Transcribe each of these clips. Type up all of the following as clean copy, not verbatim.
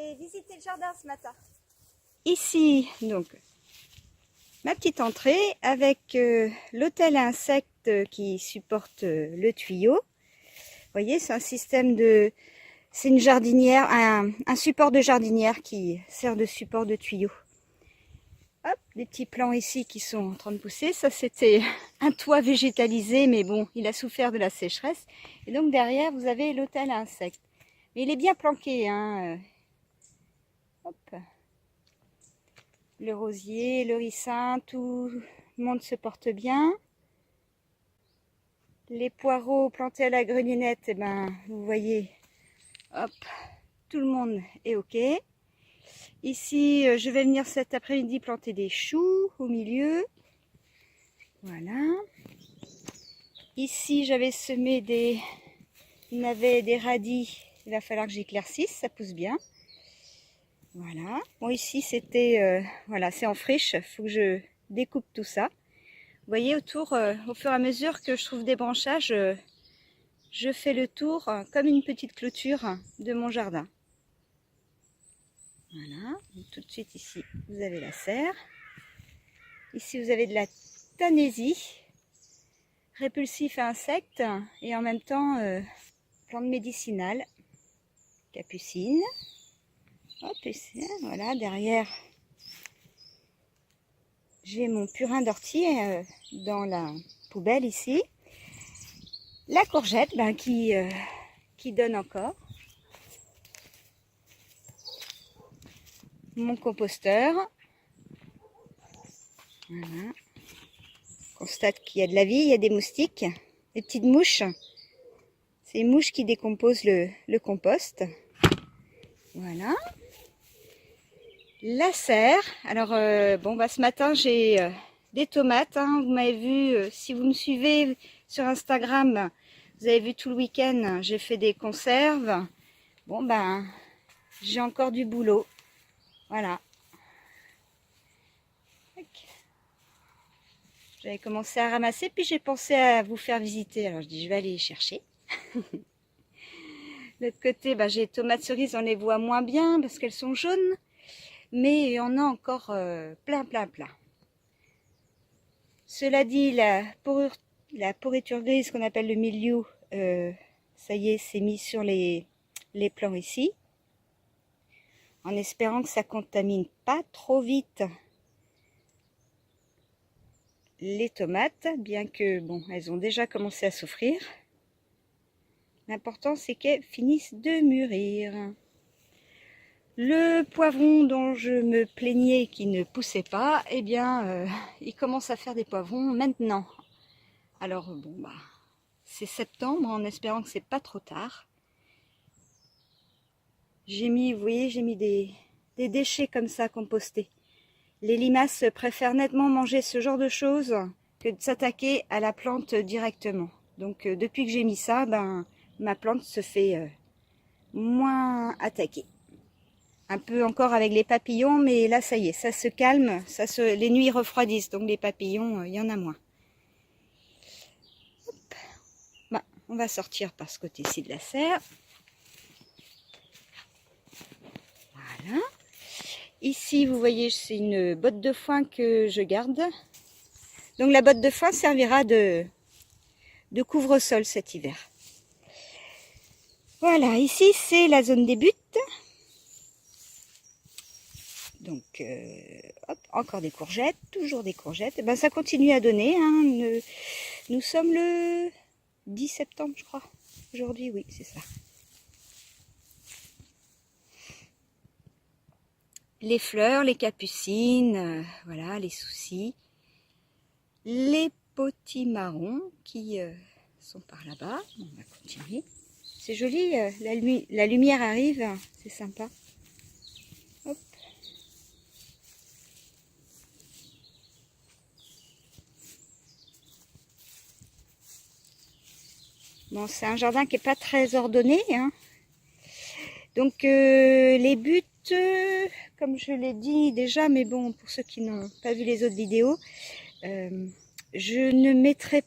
vais visiter le jardin ce matin. Ici, donc, ma petite entrée avec l'hôtel à insectes qui supporte le tuyau. Vous voyez, c'est un système de... C'est une jardinière, un support de jardinière qui sert de support de tuyau. Hop, des petits plants ici qui sont en train de pousser. Ça, c'était un toit végétalisé, mais bon, il a souffert de la sécheresse. Et donc derrière, vous avez l'hôtel à insectes. Mais il est bien planqué, hein. Hop. Le rosier, le ricin, tout le monde se porte bien. Les poireaux plantés à la grelinette, eh ben, vous voyez, hop, tout le monde est OK. Ici, je vais venir cet après-midi planter des choux au milieu. Voilà. Ici, j'avais semé des navets, des radis. Il va falloir que j'éclaircisse, ça pousse bien. Voilà. Bon, ici, c'était, voilà, c'est en friche. Il faut que je découpe tout ça. Vous voyez, autour, au fur et à mesure que je trouve des branchages, je fais le tour comme une petite clôture de mon jardin. Voilà. Donc, tout de suite, ici, vous avez la serre. Ici, vous avez de la tanésie, répulsif à insectes et en même temps, plante médicinale, capucine. Hop, ici, voilà, derrière, j'ai mon purin d'ortie dans la poubelle ici. La courgette ben, qui donne encore. Mon composteur. Voilà. On constate qu'il y a de la vie, il y a des moustiques, des petites mouches. C'est les mouches qui décomposent le compost. Voilà. La serre. Alors, bon, bah, ce matin, j'ai des tomates. Hein. Vous m'avez vu, si vous me suivez sur Instagram, vous avez vu tout le week-end, j'ai fait des conserves. Bon, ben, j'ai encore du boulot. Voilà. J'avais commencé à ramasser, puis j'ai pensé à vous faire visiter. Alors, je dis, je vais aller les chercher. De l'autre côté, ben, j'ai les tomates cerises, on les voit moins bien parce qu'elles sont jaunes. Mais il y en a encore plein. Cela dit, la pourriture grise qu'on appelle le mildiou, ça y est, c'est mis sur les plants ici. En espérant que ça contamine pas trop vite les tomates, bien que, bon, elles ont déjà commencé à souffrir. L'important, c'est qu'elles finissent de mûrir. Le poivron dont je me plaignais qui ne poussait pas, eh bien, il commence à faire des poivrons maintenant. Alors, bon, bah, c'est septembre, en espérant que c'est pas trop tard. J'ai mis, vous voyez, j'ai mis des déchets comme ça compostés. Les limaces préfèrent nettement manger ce genre de choses que de s'attaquer à la plante directement. Donc, depuis que j'ai mis ça, ben, ma plante se fait moins attaquer. Un peu encore avec les papillons, mais là, ça y est, ça se calme. Les nuits refroidissent, donc les papillons, il y en a moins. Hop. Bah, on va sortir par ce côté-ci de la serre. Voilà. Ici, vous voyez, c'est une botte de foin que je garde. Donc la botte de foin servira de couvre-sol cet hiver. Voilà, ici, c'est la zone des buttes. Donc, hop, encore des courgettes, toujours des courgettes. Et ben, ça continue à donner. Hein. Nous sommes le 10 septembre, je crois. Aujourd'hui, oui, c'est ça. Les fleurs, les capucines, voilà, les soucis. Les potimarrons qui sont par là-bas. On va continuer. C'est joli, la lumière arrive, c'est sympa. Hop. Bon, c'est un jardin qui n'est pas très ordonné. Hein. Donc, les buts, comme je l'ai dit déjà, mais bon, pour ceux qui n'ont pas vu les autres vidéos, je ne mettrai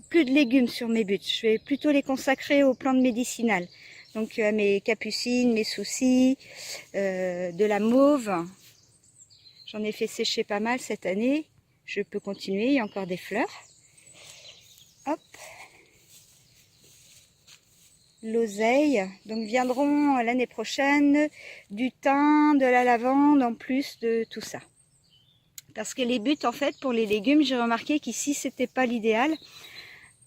plus de légumes sur mes buts. Je vais plutôt les consacrer aux plantes médicinales. Donc à mes capucines, mes soucis, de la mauve. J'en ai fait sécher pas mal cette année. Je peux continuer, il y a encore des fleurs. Hop. L'oseille. Donc viendront l'année prochaine du thym, de la lavande, en plus de tout ça. Parce que les buts, en fait, pour les légumes, j'ai remarqué qu'ici, c'était pas l'idéal.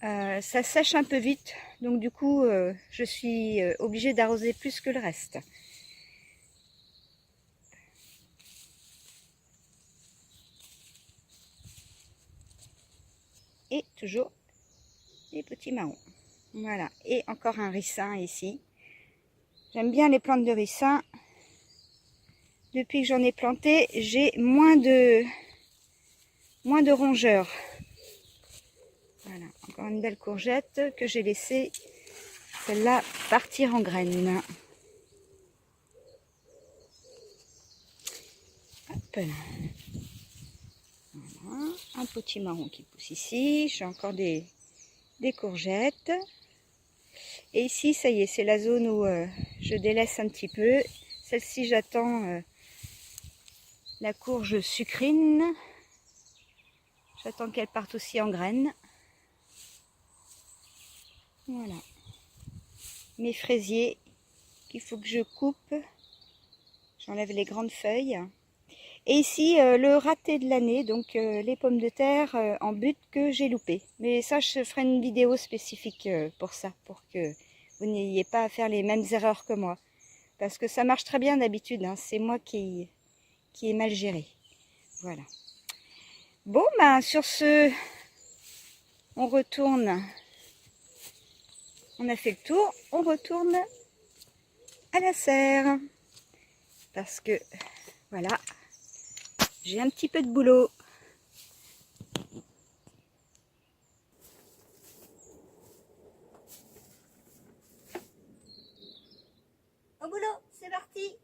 Ça sèche un peu vite. Donc du coup, je suis obligée d'arroser plus que le reste. Et toujours les petits marrons. Voilà. Et encore un ricin ici. J'aime bien les plantes de ricin. Depuis que j'en ai planté, j'ai moins de rongeurs. Voilà. Encore une belle courgette que j'ai laissée, celle-là, partir en graines. Hop là. Voilà. Un petit marron qui pousse ici. J'ai encore des courgettes. Et ici, ça y est, c'est la zone où je délaisse un petit peu. Celle-ci, j'attends la courge sucrine. J'attends qu'elle parte aussi en graines. Voilà. Mes fraisiers qu'il faut que je coupe. J'enlève les grandes feuilles. Et ici, le raté de l'année, donc les pommes de terre en but que j'ai loupé. Mais ça, je ferai une vidéo spécifique pour ça, pour que vous n'ayez pas à faire les mêmes erreurs que moi. Parce que ça marche très bien d'habitude, hein. C'est moi qui ai mal géré. Voilà. Bon, ben sur ce, on retourne. On a fait le tour, on retourne à la serre. Parce que, voilà, j'ai un petit peu de boulot. Au boulot, c'est parti!